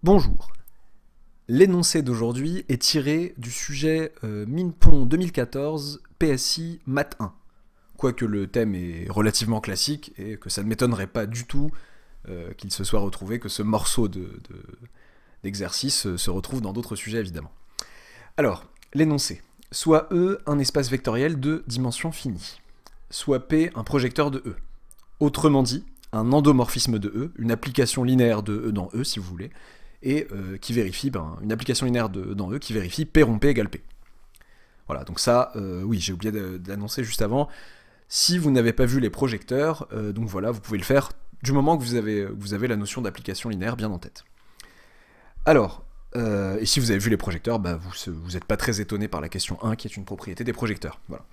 Bonjour. L'énoncé d'aujourd'hui est tiré du sujet MINPON 2014 PSI Math 1. Quoique le thème est relativement classique et que ça ne m'étonnerait pas du tout qu'il se soit retrouvé, que ce morceau d'exercice se retrouve dans d'autres sujets évidemment. Alors, l'énoncé. Soit E un espace vectoriel de dimension finie. Soit P un projecteur de E. Autrement dit, un endomorphisme de E, une application linéaire de E dans E si vous voulez, et qui vérifie, une application linéaire dans E qui vérifie P rond P égale P. Voilà, donc ça, oui, j'ai oublié d'annoncer juste avant, si vous n'avez pas vu les projecteurs, donc voilà, vous pouvez le faire du moment que vous avez la notion d'application linéaire bien en tête. Alors, et si vous avez vu les projecteurs, vous n'êtes pas très étonné par la question 1 qui est une propriété des projecteurs. Voilà.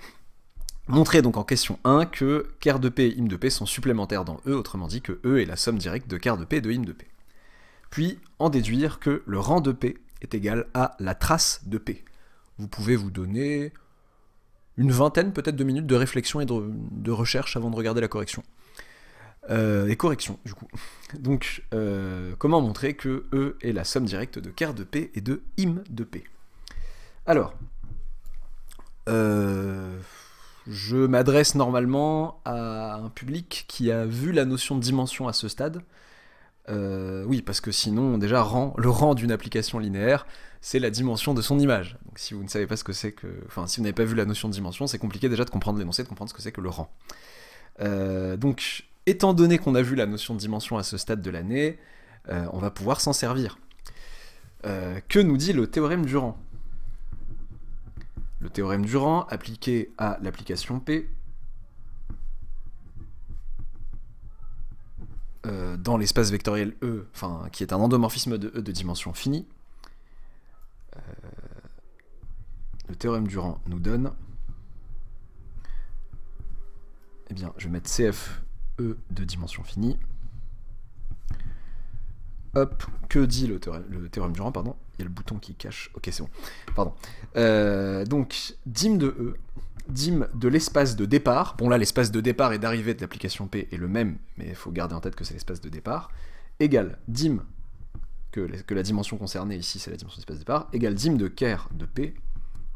Montrez donc en question 1 que ker de P et im de P sont supplémentaires dans E, autrement dit que E est la somme directe de ker de P et de im de P. Puis en déduire que le rang de P est égal à la trace de P. Vous pouvez vous donner une vingtaine peut-être de minutes de réflexion et de recherche avant de regarder la correction. Et correction, du coup. Donc, comment montrer que E est la somme directe de ker de P et de im de P? Alors, je m'adresse normalement à un public qui a vu la notion de dimension à ce stade. Oui, parce que sinon, déjà, le rang d'une application linéaire, c'est la dimension de son image. Donc si vous ne savez pas ce que c'est que... Enfin, si vous n'avez pas vu la notion de dimension, c'est compliqué déjà de comprendre l'énoncé, de comprendre ce que c'est que le rang. Donc, étant donné qu'on a vu la notion de dimension à ce stade de l'année, on va pouvoir s'en servir. Que nous dit le théorème du rang? Le théorème du rang, appliqué à l'application P, dans l'espace vectoriel E, qui est un endomorphisme de E de dimension finie, le théorème du rang nous donne, eh bien, je vais mettre CF E de dimension finie. Hop, que dit le théorème du rang, pardon, il y a le bouton qui cache, ok c'est bon, pardon. Donc, dim de E, dim de l'espace de départ, bon là l'espace de départ et d'arrivée de l'application P est le même, mais il faut garder en tête que c'est l'espace de départ, égale dim, que la dimension concernée ici c'est la dimension d'espace de départ, égale dim de ker de P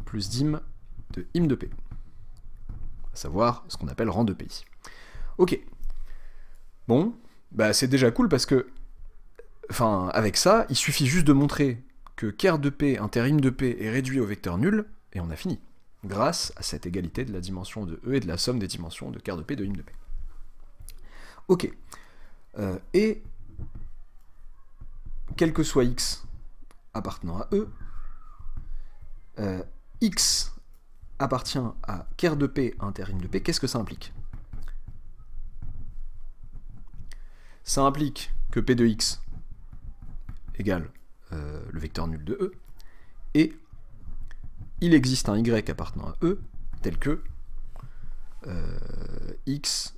plus dim de im de P, à savoir ce qu'on appelle rang de P ici. Ok, bon, c'est déjà cool parce que, avec ça, il suffit juste de montrer que ker de P inter im de P est réduit au vecteur nul, et on a fini, grâce à cette égalité de la dimension de E et de la somme des dimensions de ker de P et de im de P. Ok. Et quel que soit x appartenant à E, x appartient à ker de P inter im de P, qu'est-ce que ça implique? Ça implique que P de x égale le vecteur nul de E, et il existe un y appartenant à E, tel que x...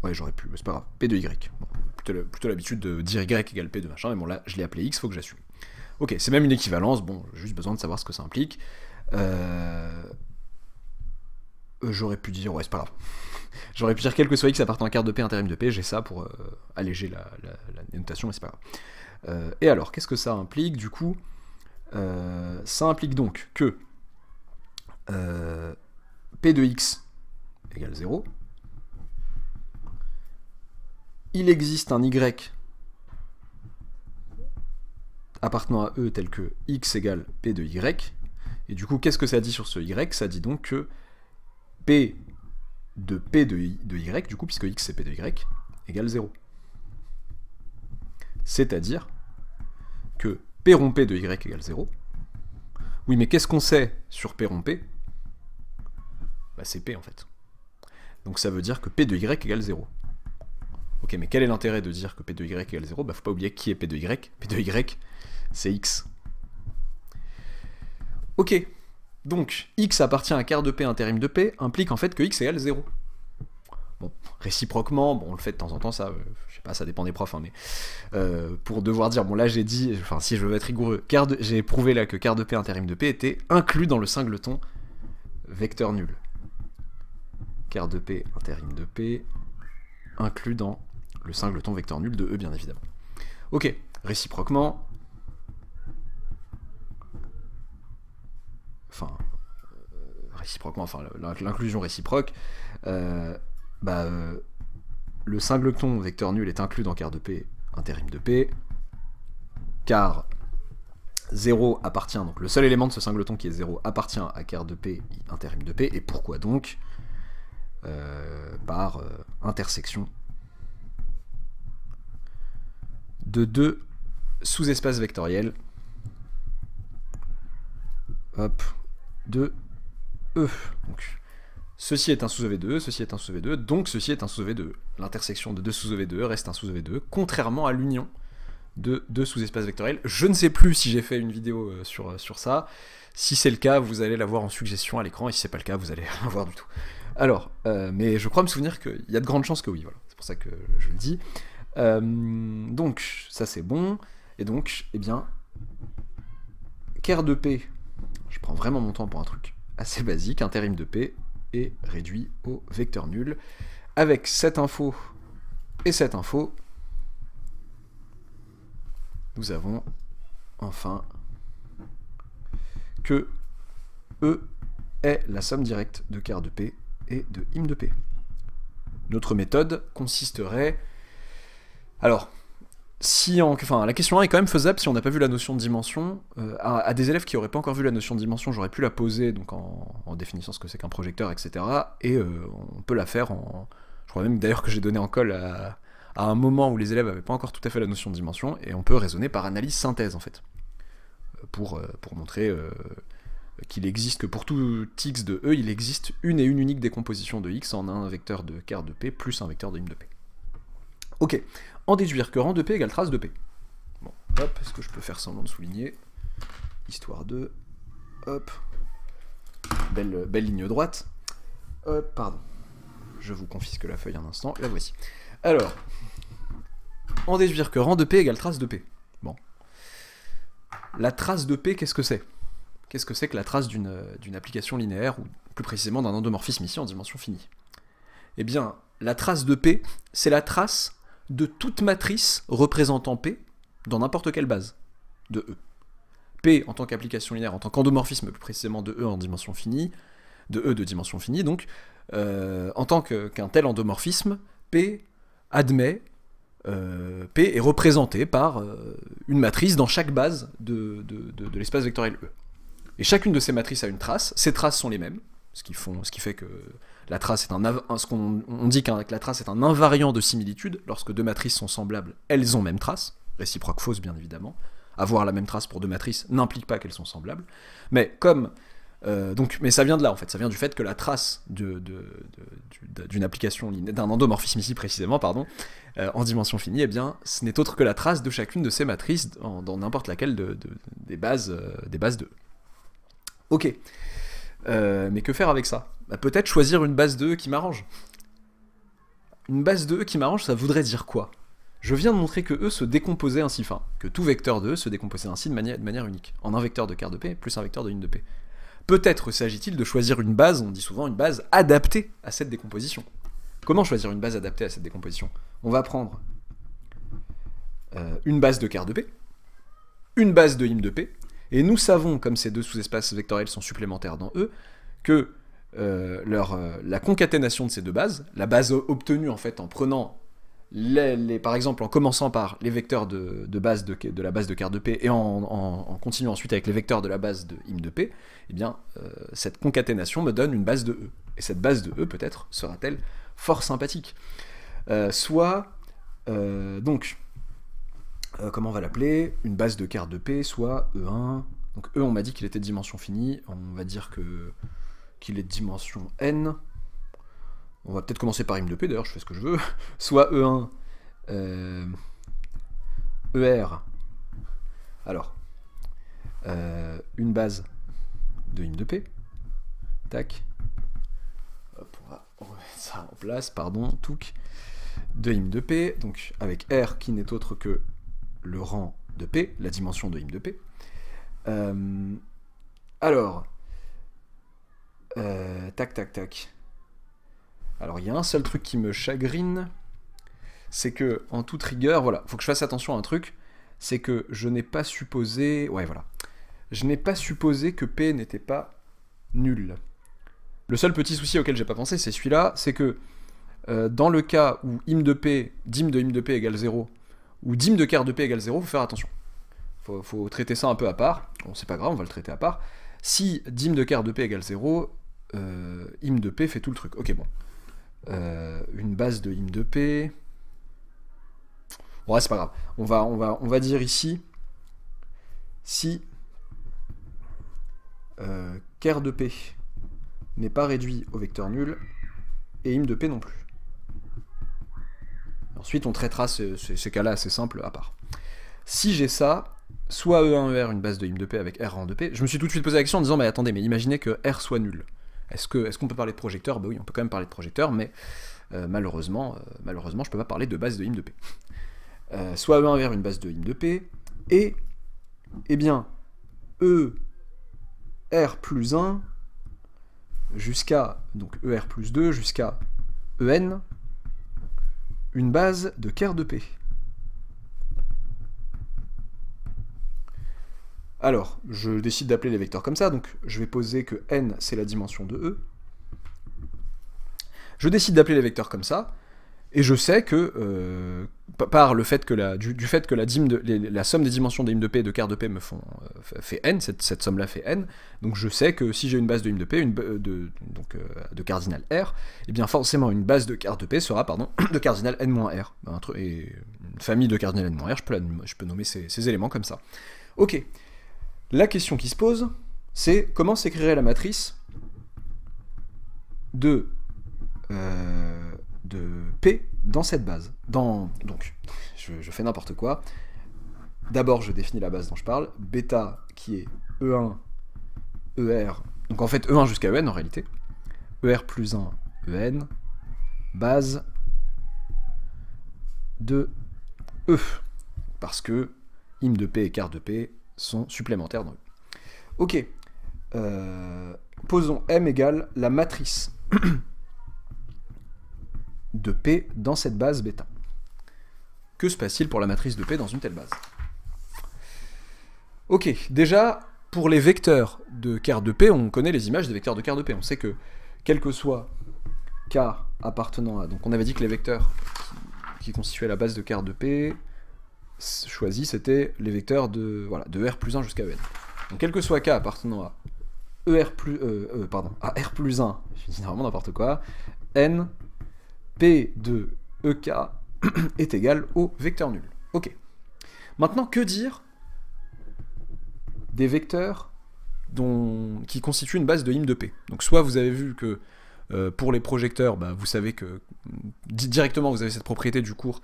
Ouais, j'aurais pu, mais c'est pas grave, P de y. Bon, plutôt l'habitude de dire y égale P de machin, mais bon là, je l'ai appelé x, faut que j'assume. Ok, c'est même une équivalence, bon, j'ai juste besoin de savoir ce que ça implique. J'aurais pu dire, ouais, c'est pas grave. J'aurais pu dire quel que soit x appartenant à ker de P inter im de P, j'ai ça pour alléger la notation, mais c'est pas grave. Et alors, qu'est-ce que ça implique, du coup? Ça implique donc que P de x égale 0, il existe un y appartenant à E tel que x égale P de y, et du coup, qu'est-ce que ça dit sur ce y? Ça dit donc que P de y, du coup, puisque x c'est P de y, égale 0. C'est-à-dire que P rond P de y égale 0. Oui, mais qu'est-ce qu'on sait sur P rond P? C'est P en fait. Donc ça veut dire que P de y égale 0. Ok, mais quel est l'intérêt de dire que P de y égale 0? Faut pas oublier qui est P de y. P de y, c'est x. Ok, donc x appartient à ker de P inter im de P implique en fait que x égale 0. Bon, réciproquement, bon, on le fait de temps en temps, ça, je sais pas, ça dépend des profs, mais pour devoir dire, bon là j'ai dit, si je veux être rigoureux, j'ai prouvé là que ker de P inter im de P était inclus dans le singleton vecteur nul. Ker de P inter im de P inclus dans le singleton vecteur nul de E, bien évidemment. Ok, réciproquement, enfin, réciproquement, enfin, l'inclusion réciproque, le singleton vecteur nul est inclus dans car de P intérim de P, car 0 appartient, donc le seul élément de ce singleton qui est 0 appartient à car de P intérim de P, et pourquoi donc par intersection de deux sous-espaces vectoriels de E. Donc, ceci est un sous-EV de E, ceci est un sous-EV de E, donc ceci est un sous-EV de E. L'intersection de deux sous-EV de E reste un sous-EV de E, contrairement à l'union de deux sous-espaces vectoriels. Je ne sais plus si j'ai fait une vidéo sur ça. Si c'est le cas, vous allez la voir en suggestion à l'écran, et si c'est pas le cas, vous allez la voir du tout. Alors, mais je crois me souvenir qu'il y a de grandes chances que oui, voilà. C'est pour ça que je le dis. Donc, ça c'est bon. Et donc, eh bien, ker de P, je prends vraiment mon temps pour un truc assez basique, intérim de P est réduit au vecteur nul. Avec cette info et cette info, nous avons enfin que E est la somme directe de ker de P et de im de P. Notre méthode consisterait... Alors, la question 1 est quand même faisable si on n'a pas vu la notion de dimension. À des élèves qui n'auraient pas encore vu la notion de dimension, j'aurais pu la poser donc en définissant ce que c'est qu'un projecteur, etc. Et on peut la faire en... Je crois même d'ailleurs que j'ai donné en colle à un moment où les élèves n'avaient pas encore tout à fait la notion de dimension, et on peut raisonner par analyse synthèse, en fait, pour montrer qu'il existe que pour tout x de E, il existe une et une unique décomposition de x en un vecteur de ker de P plus un vecteur de im de P. Ok, en déduire que rang de P égale trace de P. Bon, hop, est-ce que je peux faire semblant de souligner, histoire de... Hop, belle ligne droite. Hop, pardon. Je vous confisque la feuille un instant, la voici. Alors, en déduire que rang de P égale trace de P. Bon. La trace de P, qu'est-ce que c'est? Qu'est-ce que c'est que la trace d'une application linéaire, ou plus précisément d'un endomorphisme ici en dimension finie? Eh bien, la trace de P, c'est la trace de toute matrice représentant P dans n'importe quelle base de E. P en tant qu'application linéaire, en tant qu'endomorphisme plus précisément de E en dimension finie, de E de dimension finie, donc, en tant qu'un tel endomorphisme, P admet, P est représenté par une matrice dans chaque base de l'espace vectoriel E. Et chacune de ces matrices a une trace, ces traces sont les mêmes, ce qui fait que la trace est on dit que la trace est un invariant de similitude. Lorsque deux matrices sont semblables, elles ont même trace, réciproque fausse bien évidemment. Avoir la même trace pour deux matrices n'implique pas qu'elles sont semblables. Mais comme mais ça vient de là en fait, ça vient du fait que la trace d'une application d'un endomorphisme ici précisément, pardon, en dimension finie, eh bien, ce n'est autre que la trace de chacune de ces matrices dans n'importe laquelle des bases de E. Ok. Mais que faire avec ça? Peut-être choisir une base de E qui m'arrange. Une base de E qui m'arrange, ça voudrait dire quoi? Je viens de montrer que E se décomposait ainsi, enfin, que tout vecteur de E se décomposait ainsi de manière unique, en un vecteur de ker de P plus un vecteur de im de P. Peut-être s'agit-il de choisir une base, on dit souvent une base adaptée à cette décomposition. Comment choisir une base adaptée à cette décomposition? On va prendre une base de ker de P, une base de im de P, et nous savons, comme ces deux sous-espaces vectoriels sont supplémentaires dans E, que la concaténation de ces deux bases, la base obtenue en fait en prenant par exemple en commençant par les vecteurs de la base de ker de P et en continuant ensuite avec les vecteurs de la base de im de P, eh bien cette concaténation me donne une base de E. Et cette base de E peut-être sera-t-elle fort sympathique. Comment on va l'appeler? Une base de ker de P, soit E1. Donc E, on m'a dit qu'il était de dimension finie, on va dire qu'il est de dimension n. On va peut-être commencer par im de P, d'ailleurs, je fais ce que je veux. Soit E1, ER. Alors, une base de im de P. Tac. Hop, on va remettre ça en place, pardon, touc. De im de P, donc avec R qui n'est autre que le rang de P, la dimension de im de P. Tac. Alors, il y a un seul truc qui me chagrine, c'est que, en toute rigueur, voilà, faut que je fasse attention à un truc, c'est que je n'ai pas supposé... Ouais, voilà. Je n'ai pas supposé que P n'était pas nul. Le seul petit souci auquel j'ai pas pensé, c'est celui-là, c'est que dans le cas où dim de im de p égale 0, ou dim de ker de p égale 0, faut faire attention. Faut traiter ça un peu à part. Bon, c'est pas grave, on va le traiter à part. Si dim de ker de p égale 0, im de p fait tout le truc. Ok, bon. Une base de im de p... Ouais, c'est pas grave. On va dire ici, si ker de p n'est pas réduit au vecteur nul, et im de p non plus. Ensuite, on traitera ces cas-là assez simples à part. Si j'ai ça, soit E1, ER, une base de im de p avec R rang de p, je me suis tout de suite posé la question en disant, mais attendez, mais imaginez que R soit nul. Est-ce qu'on peut parler de projecteur? Bah oui, on peut quand même parler de projecteur, mais malheureusement, je peux pas parler de base de im de p. Soit E1, ER, une base de im de p, et, eh bien, E, R plus 1, jusqu'à, donc ER plus 2, jusqu'à EN, une base de ker de p. Alors, je décide d'appeler les vecteurs comme ça, donc je vais poser que n, c'est la dimension de E. Je décide d'appeler les vecteurs comme ça, et je sais que, par le fait que du fait que la somme des dimensions de im de p et de ker de p fait n, cette somme-là fait n, donc je sais que si j'ai une base de im de p, de cardinal r, et bien forcément une base de ker de p sera, pardon, de cardinal n-r. Et une famille de cardinal n-r, je peux nommer ces éléments comme ça. Ok. La question qui se pose, c'est comment s'écrirait la matrice de P dans cette base. Donc, je fais n'importe quoi. D'abord, je définis la base dont je parle. Bêta qui est E1, ER. Donc en fait, E1 jusqu'à EN en réalité. ER plus 1, EN. Base de E. Parce que im de P et ker de P sont supplémentaires dans E. Ok. Posons M égale la matrice de P dans cette base bêta. Que se passe-t-il pour la matrice de P dans une telle base? Ok, déjà, pour les vecteurs de ker de P, on connaît les images des vecteurs de ker de P. On sait que, quel que soit K appartenant à... Donc on avait dit que les vecteurs qui constituaient la base de ker de P, choisis, c'était les vecteurs de R plus 1 jusqu'à En. Donc quel que soit K appartenant à R plus 1, je dis vraiment n'importe quoi, N, P de EK est égal au vecteur nul. Ok. Maintenant, que dire des vecteurs qui constituent une base de im de P? Donc soit vous avez vu que pour les projecteurs, vous savez que directement vous avez cette propriété du cours,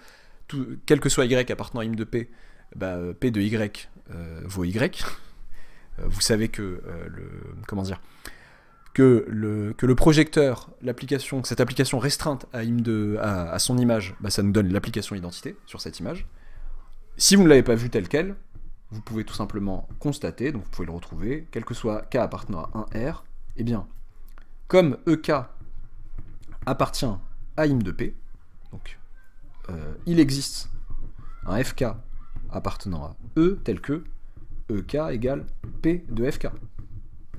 quel que soit y appartenant à im de P, P de y vaut y. Vous savez que le projecteur, cette application restreinte à son image, ça nous donne l'application identité sur cette image. Si vous ne l'avez pas vu tel quel, vous pouvez tout simplement constater, donc vous pouvez le retrouver, quel que soit K appartenant à 1R, eh bien, comme EK appartient à im de P, donc il existe un FK appartenant à E tel que EK égale P de FK.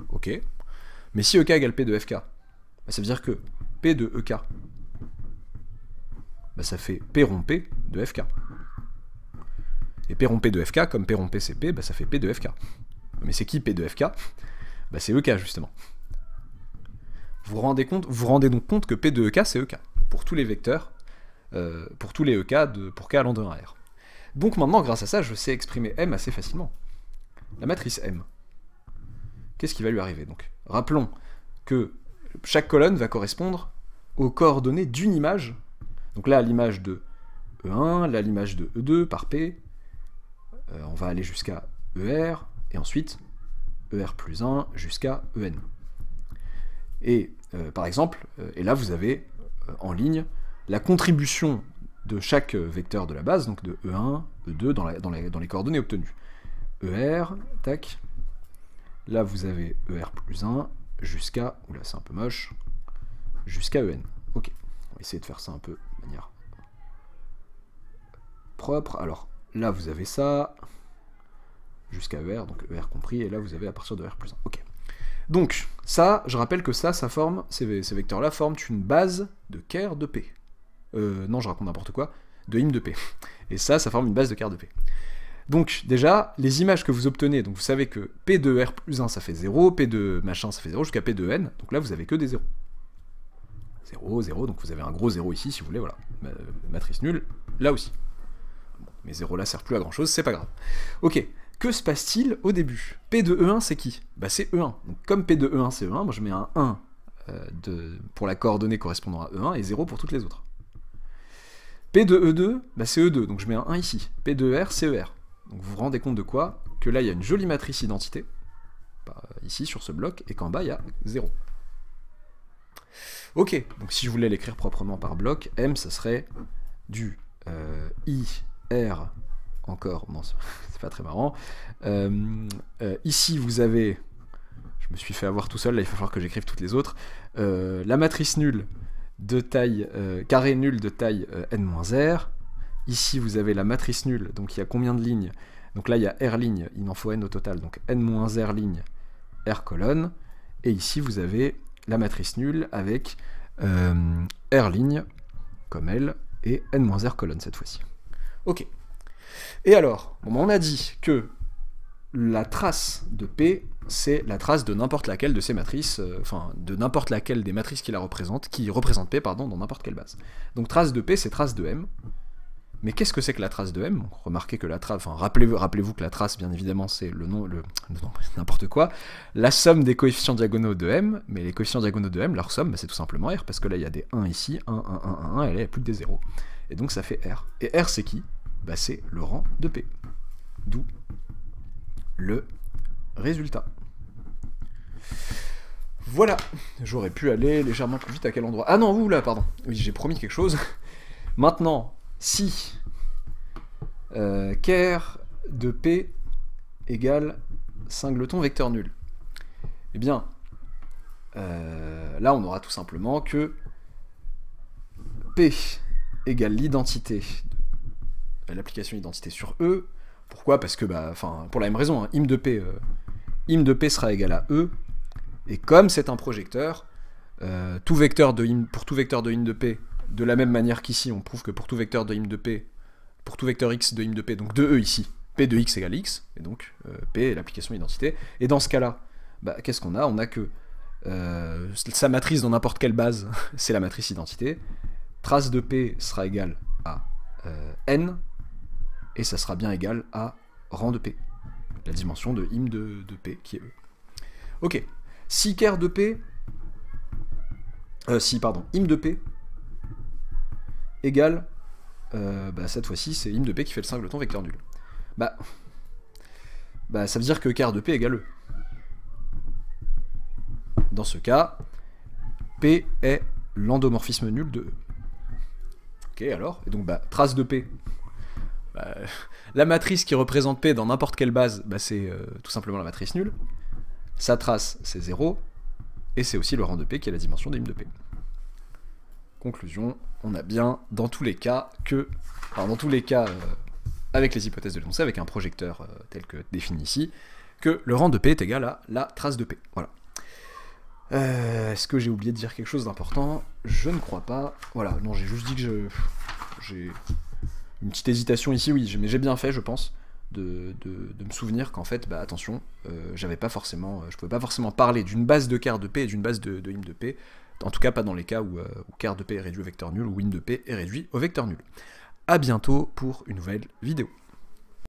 Ok. Mais si EK égale P de FK, ça veut dire que P de EK, ça fait P rond P de FK. Et P rond P de FK, comme P rond P c'est P, ça fait P de FK. Mais c'est qui P de FK? C'est EK justement. Vous vous rendez donc compte que P de EK c'est EK, pour tous les vecteurs, pour tous les EK pour K allant de 1 à R. Donc maintenant, grâce à ça, je sais exprimer M assez facilement. La matrice M. Qu'est-ce qui va lui arriver donc? Rappelons que chaque colonne va correspondre aux coordonnées d'une image. Donc là, l'image de E1, là, l'image de E2 par P. On va aller jusqu'à ER, et ensuite ER plus 1 jusqu'à EN. Et par exemple, et là vous avez en ligne la contribution de chaque vecteur de la base, donc de E1, E2 dans les coordonnées obtenues. ER, tac. Là vous avez ER plus 1 jusqu'à, oula c'est un peu moche, jusqu'à EN. Ok, on va essayer de faire ça un peu de manière propre. Alors là vous avez ça, jusqu'à ER, donc ER compris, et là vous avez à partir de ER plus 1. Ok. Donc, Ça, je rappelle que ça forme, ces vecteurs-là forment une base de ker de P. Non, je raconte n'importe quoi, de im de P. Et ça forme une base de ker de P. Donc, déjà, les images que vous obtenez, donc vous savez que P de R plus 1, ça fait 0, P de machin, ça fait 0, jusqu'à P de N, donc là, vous avez que des 0. 0, 0, donc vous avez un gros 0 ici, si vous voulez, voilà. Matrice nulle, là aussi. Bon, mais 0 là sert plus à grand-chose, c'est pas grave. Ok, que se passe-t-il au début? P de E1, c'est qui? Bah c'est E1. Donc comme P de E1, c'est E1, moi je mets un 1 pour la coordonnée correspondant à E1, et 0 pour toutes les autres. P de E2, bah c'est E2, donc je mets un 1 ici. P de R, c'est ER. Donc vous vous rendez compte de quoi? Que là, il y a une jolie matrice identité, ici, sur ce bloc, et qu'en bas, il y a 0. Ok, donc si je voulais l'écrire proprement par bloc, M, ça serait du I, R, encore, non, c'est pas très marrant. Ici, vous avez, je me suis fait avoir tout seul, là, il va falloir que j'écrive toutes les autres, la matrice nulle de taille, carré nul de taille n-r. Ici, vous avez la matrice nulle, donc il y a combien de lignes? Donc là, il y a R lignes, il en faut n au total, donc n-r lignes, R colonne. Et ici, vous avez la matrice nulle avec R ligne, comme elle, et n-r colonne cette fois-ci. Ok. Et alors, bon, on a dit que la trace de P, c'est la trace de n'importe laquelle de ces matrices, enfin, de n'importe laquelle des matrices qui représente P, pardon, dans n'importe quelle base. Donc trace de P, c'est trace de M. Mais qu'est-ce que c'est que la trace de M? Remarquez que la trace, enfin, rappelez-vous que la trace, bien évidemment, c'est le nom, n'importe quoi, la somme des coefficients diagonaux de M, mais les coefficients diagonaux de M, leur somme, bah, c'est tout simplement R, parce que là, il y a des 1 ici, 1, 1, 1, 1, 1, et là, il n'y a plus que des 0. Et donc, ça fait R. Et R, c'est qui? Bah, c'est le rang de P. D'où le résultat. Voilà. J'aurais pu aller légèrement plus vite à quel endroit? Ah non, vous, là, pardon. Oui, j'ai promis quelque chose. Maintenant, si ker de P égale singleton vecteur nul, eh bien, là on aura tout simplement que P égale l'identité de l'application identité sur E. Pourquoi? Parce que, bah, pour la même raison, hein, im de P sera égal à E, et comme c'est un projecteur, pour tout vecteur de im de P, de la même manière qu'ici, on prouve que pour tout vecteur de im de P, pour tout vecteur x de im de P, donc de E ici, P de x égale x, et donc P est l'application identité. Et dans ce cas-là, bah, qu'est-ce qu'on a? On a que sa matrice dans n'importe quelle base, c'est la matrice identité. Trace de P sera égale à n, et ça sera bien égal à rang de P, la dimension de im de P, qui est E. Ok, si ker de P, im de P égale, bah, cette fois-ci, c'est im de P qui fait le singleton vecteur nul. Bah, ça veut dire que ker de P égale E. Dans ce cas, P est l'endomorphisme nul de E. Ok, alors, et donc, bah, trace de P. Bah, la matrice qui représente P dans n'importe quelle base, bah, c'est tout simplement la matrice nulle. Sa trace, c'est 0, et c'est aussi le rang de P qui est la dimension de im de P. Conclusion, on a bien, dans tous les cas, avec les hypothèses de l'énoncé, avec un projecteur tel que défini ici, que le rang de P est égal à la trace de P. Voilà. Est-ce que j'ai oublié de dire quelque chose d'important? Je ne crois pas. Voilà, non, j'ai juste dit que j'ai une petite hésitation ici, oui, mais j'ai bien fait, je pense, de me souvenir qu'en fait, bah attention, je pouvais pas forcément parler d'une base de ker de P et d'une base de im de P, en tout cas pas dans les cas où ker de P est réduit au vecteur nul, ou im de P est réduit au vecteur nul. A bientôt pour une nouvelle vidéo.